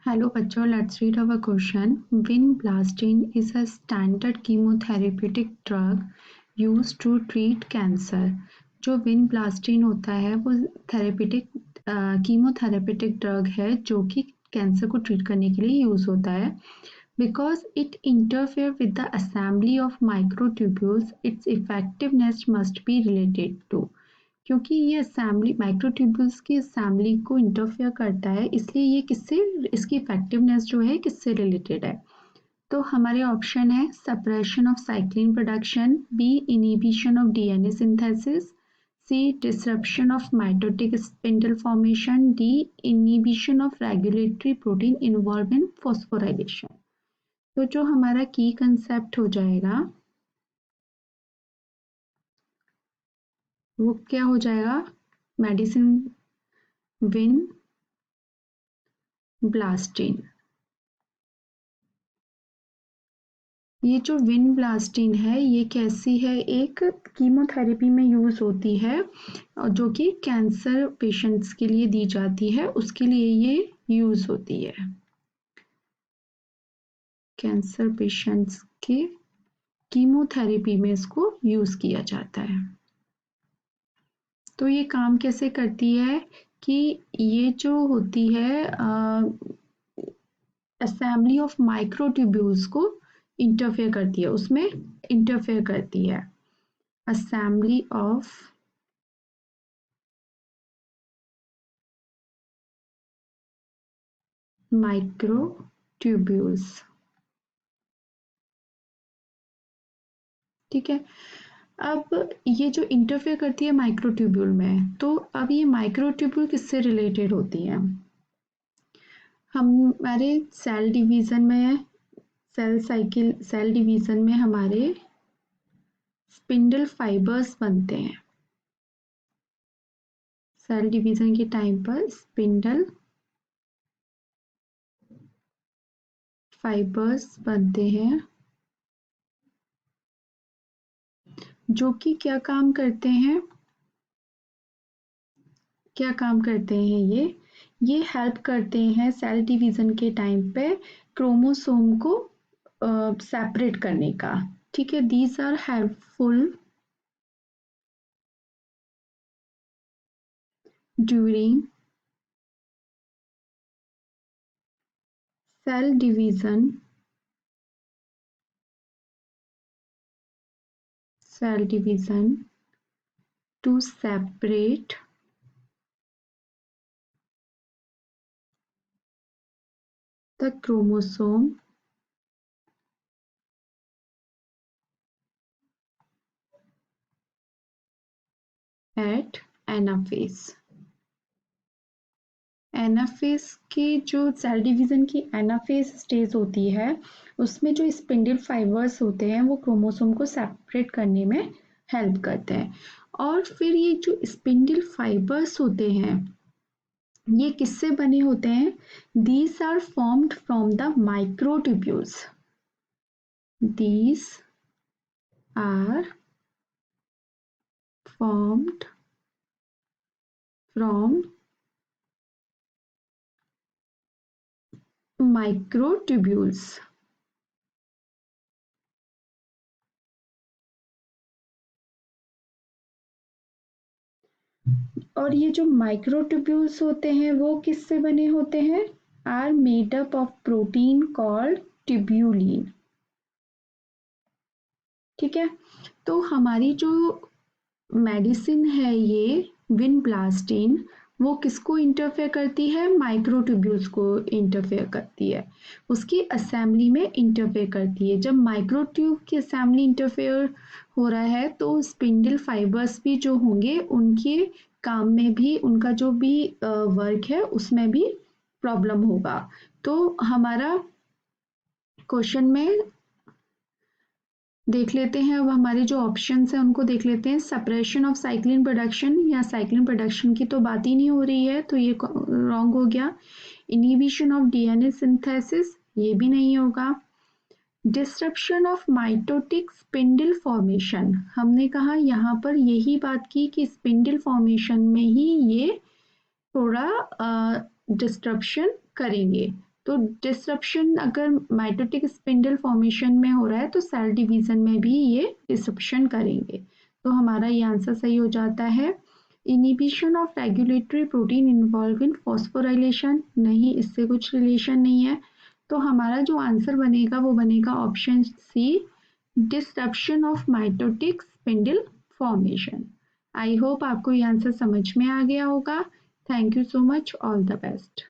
Hello बच्चों, let's read our question. Vinblastine is a standard chemotherapeutic drug used to treat cancer. जो vinblastine होता है वो therapeutic chemotherapeutic drug है जो कि कैंसर को ट्रीट करने के लिए यूज होता है. Because it interferes with the assembly of microtubules, its effectiveness must be related to. क्योंकि ये असेंबली माइक्रोट्यूब्यूल्स की असेंबली को इंटरफेयर करता है, इसलिए ये किससे, इसकी इफेक्टिवनेस जो है किससे रिलेटेड है. तो हमारे ऑप्शन है suppression of cyclin production, B inhibition of DNA synthesis, C disruption of mitotic spindle formation, D inhibition of regulatory protein involve in phosphorylation. तो जो हमारा की कंसेप्ट हो जाएगा वो क्या हो जाएगा, मेडिसिन विनब्लास्टिन. ये जो विनब्लास्टिन है ये कैसी है, एक कीमोथेरेपी में यूज होती है जो कि कैंसर पेशेंट्स के लिए दी जाती है, उसके लिए ये यूज होती है. कैंसर पेशेंट्स के कीमोथेरेपी में इसको यूज किया जाता है. तो ये काम कैसे करती है कि ये जो होती है असेंबली ऑफ माइक्रोट्यूब्यूल्स को इंटरफेयर करती है, उसमें इंटरफेयर करती है. Assembly of microtubules. ठीक है. अब ये जो इंटरफेयर करती है माइक्रोट्यूब्यूल में, तो अब ये माइक्रोट्यूब्यूल किससे रिलेटेड होती है. हमारे सेल डिवीजन में, सेल डिवीजन में हमारे स्पिंडल फाइबर्स बनते हैं. सेल डिवीजन के टाइम पर स्पिंडल फाइबर्स बनते हैं जो कि क्या काम करते हैं, ये हेल्प करते हैं सेल डिवीजन के टाइम पे क्रोमोसोम को सेपरेट करने का. ठीक है. These are helpful during cell division to separate the chromosome at anaphase. Anaphase की जो सेल डिवीजन की एनाफेज स्टेज होती है उसमें जो स्पिंडल फाइबर्स होते हैं वो क्रोमोसोम को सेपरेट करने में हेल्प करते हैं. और फिर ये जो स्पिंडल फाइबर्स होते हैं ये किससे बने होते हैं, these are formed from the microtubules. These are formed from microtubules. और ये जो माइक्रोट्यूब्यूल्स होते हैं वो किससे बने होते हैं, are made up of protein called tubulin. ठीक है. तो हमारी जो मेडिसिन है ये विनब्लास्टिन, वो किसको इंटरफेयर करती है, माइक्रोट्यूब्यूल्स को इंटरफेयर करती है, उसकी असेंबली में इंटरफेयर करती है. जब माइक्रोट्यूब की असेंबली इंटरफेयर हो रहा है तो स्पिंडल फाइबर्स भी जो होंगे उनके काम में भी, उनका जो भी वर्क है उसमें भी प्रॉब्लम होगा. तो हमारा क्वेश्चन में देख लेते हैं, अब हमारे जो ऑप्शंस हैं उनको देख लेते हैं. सप्रेशन ऑफ साइक्लिन प्रोडक्शन, या साइक्लिन प्रोडक्शन की तो बात ही नहीं हो रही है तो ये रॉन्ग हो गया. इनहिबिशन ऑफ डीएनए सिंथेसिस, ये भी नहीं होगा. Disruption of mitotic spindle formation, हमने कहा यहाँ पर यही बात की कि स्पिंडल फॉर्मेशन में ही ये थोड़ा डिस्ट्रप्शन करेंगे. तो डिसरप्शन अगर माइटोटिक स्पिंडल फॉर्मेशन में हो रहा है तो सेल डिवीजन में भी ये डिसरप्शन करेंगे। तो हमारा ये आंसर सही हो जाता है। Inhibition of regulatory protein involve in phosphorylation, नहीं, इससे कुछ रिलेशन नहीं है। तो हमारा जो आंसर बनेगा वो बनेगा option C, disruption of mitotic spindle formation. I hope आपको ये आंसर समझ में आ गया होगा। Thank you so much, all the best.